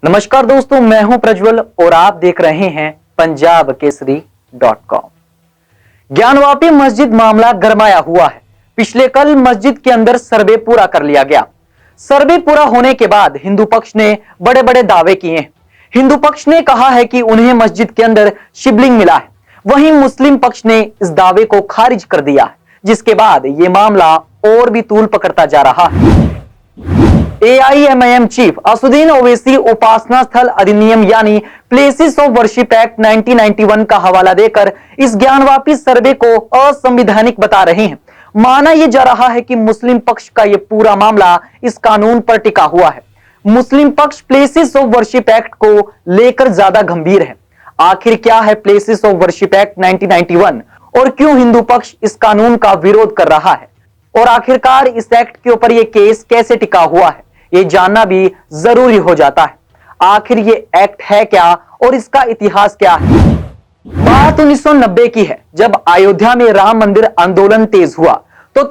नमस्कार दोस्तों, मैं हूं प्रज्वल और आप देख रहे हैं पंजाबकेसरी.com। ज्ञानवापी मस्जिद मामला गरमाया हुआ है। पिछले कल मस्जिद के अंदर सर्वे पूरा कर लिया गया। सर्वे पूरा होने के बाद हिंदू पक्ष ने बड़े बड़े दावे किए हैं। हिंदू पक्ष ने कहा है कि उन्हें मस्जिद के अंदर शिवलिंग मिला है। वहीं मुस्लिम पक्ष ने इस दावे को खारिज कर दिया है, जिसके बाद यह मामला और भी तूल पकड़ता जा रहा है। AIMIM चीफ असुद्दीन ओवैसी उपासना स्थल अधिनियम यानी प्लेसेस ऑफ वर्शिप एक्ट 1991 का हवाला देकर इस ज्ञानवापी सर्वे को असंवैधानिक बता रहे हैं। माना यह जा रहा है कि मुस्लिम पक्ष का यह पूरा मामला इस कानून पर टिका हुआ है। मुस्लिम पक्ष प्लेसेस ऑफ वर्शिप एक्ट को लेकर ज्यादा गंभीर है। आखिर क्या है प्लेसेस ऑफ वर्शिप एक्ट 1991 और क्यों हिंदू पक्ष इस कानून का विरोध कर रहा है, और आखिरकार इस एक्ट के ऊपर यह केस कैसे टिका हुआ है, ये जानना भी जरूरी हो जाता है। आखिर ये एक्ट है क्या और इसका इतिहास क्या है। बात 1990 की है, जब अयोध्या में राम मंदिर आंदोलन तेज हुआ तो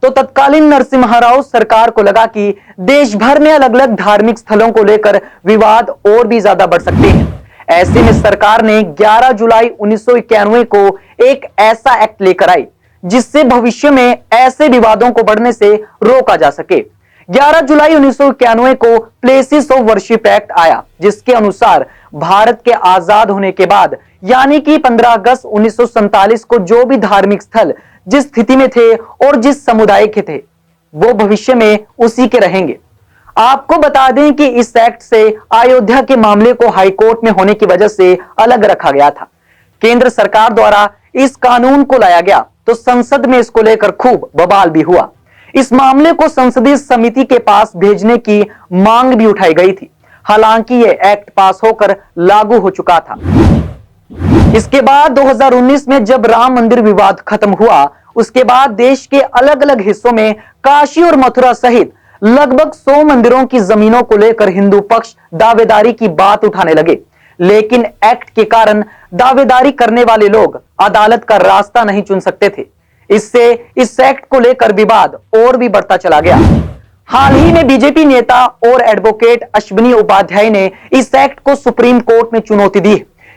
तत्कालीन नरसिम्हा राव सरकार को लगा कि देश भर में अलग अलग धार्मिक स्थलों को लेकर विवाद और भी ज्यादा बढ़ सकते हैं। ऐसे में सरकार ने 11 जुलाई 1991 को एक ऐसा एक्ट लेकर आई जिससे भविष्य में ऐसे विवादों को बढ़ने से रोका जा सके। 11 जुलाई 1991 को प्लेसेस ऑफ वर्शिप एक्ट आया, जिसके अनुसार भारत के आजाद होने के बाद यानी कि 15 अगस्त 1947 को जो भी धार्मिक स्थल जिस स्थिति में थे और जिस समुदाय के थे, वो भविष्य में उसी के रहेंगे। आपको बता दें कि इस एक्ट से अयोध्या के मामले को हाईकोर्ट में होने की वजह से अलग रखा गया था। केंद्र सरकार द्वारा इस कानून को लाया गया तो संसद में इसको लेकर खूब बवाल भी हुआ। इस मामले को संसदीय समिति के पास भेजने की मांग भी उठाई गई थी। हालांकि यह एक्ट पास होकर लागू हो चुका था। इसके बाद 2019 में जब राम मंदिर विवाद खत्म हुआ, उसके बाद देश के अलग अलग हिस्सों में काशी और मथुरा सहित लगभग 100 मंदिरों की जमीनों को लेकर हिंदू पक्ष दावेदारी की बात उठाने लगे। लेकिन एक्ट के कारण दावेदारी करने वाले लोग अदालत का रास्ता नहीं चुन सकते थे। इससे इस एक्ट को लेकर विवाद और भी बढ़ता चला गया। हाल ही में बीजेपी नेता और एडवोकेट अश्विनी उपाध्याय ने इस एक्ट को सुप्रीम कोर्ट में चुनौती दी।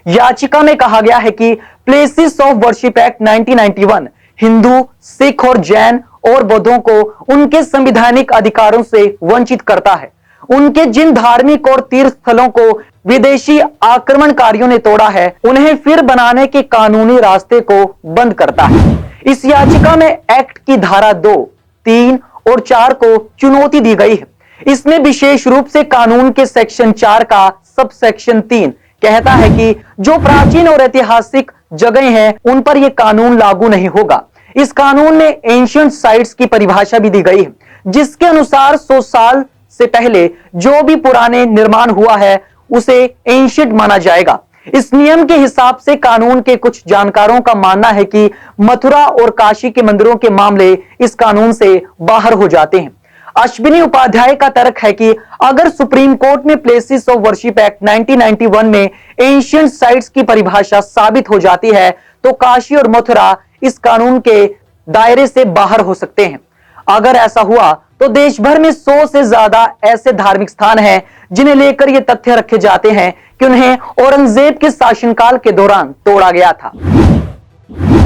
याचिका में कहा गया है कि places of worship act 1991 Hindu, Sikh और जैन और बौद्धों को उनके संवैधानिक अधिकारों से वंचित करता है। उनके जिन धार्मिक और तीर्थ स्थलों को विदेशी आक्रमणकारियों ने तोड़ा है, उन्हें फिर बनाने के कानूनी रास्ते को बंद करता है। इस याचिका में एक्ट की धारा 2, 3 और 4 को चुनौती दी गई है। इसमें विशेष रूप से कानून के सेक्शन 4 का सब सेक्शन 3 कहता है कि जो प्राचीन और ऐतिहासिक जगह हैं, उन पर यह कानून लागू नहीं होगा। इस कानून में एंशिएंट साइट्स की परिभाषा भी दी गई है, जिसके अनुसार 100 साल से पहले जो भी पुराने निर्माण हुआ है उसे एंशिएंट माना जाएगा। इस नियम के हिसाब से कानून के कुछ जानकारों का मानना है कि मथुरा और काशी के मंदिरों के मामले इस कानून से बाहर हो जाते हैं। अश्विनी उपाध्याय का तर्क है कि अगर सुप्रीम कोर्ट में प्लेसेस ऑफ वर्शिप एक्ट 1991 में एंशिएंट साइट्स की परिभाषा साबित हो जाती है तो काशी और मथुरा इस कानून के दायरे से बाहर हो सकते हैं। अगर ऐसा हुआ तो देश भर में 100 से ज्यादा ऐसे धार्मिक स्थान हैं जिन्हें लेकर यह तथ्य रखे जाते हैं कि उन्हें औरंगजेब के शासनकाल के दौरान तोड़ा गया था।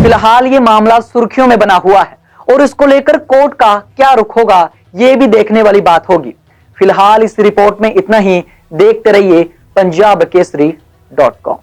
फिलहाल यह मामला सुर्खियों में बना हुआ है और इसको लेकर कोर्ट का क्या रुख होगा, यह भी देखने वाली बात होगी। फिलहाल इस रिपोर्ट में इतना ही। देखते रहिए पंजाबकेसरी.com।